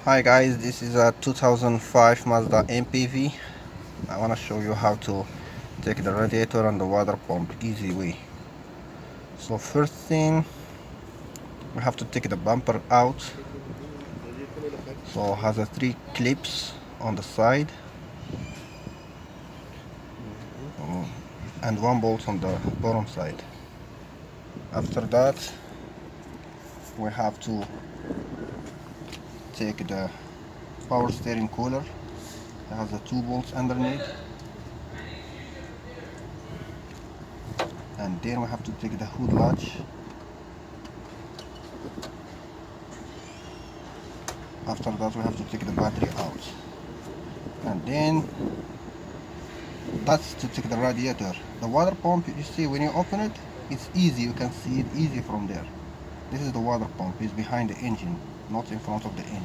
Hi guys, this is a 2005 Mazda MPV. I want to show you how to take the radiator and the water pump easy way. So first thing, we have to take the bumper out. So it has a 3 clips on the side and 1 bolt on the bottom side. After that, we have to take the power steering cooler. It has the 2 bolts underneath. And then we have to take the hood latch. After that we have to take the battery out. And then that's to take the radiator. The water pump, you see when you open it, it's easy, you can see it easy from there. This is the water pump, it's behind the engine, not in front of the engine.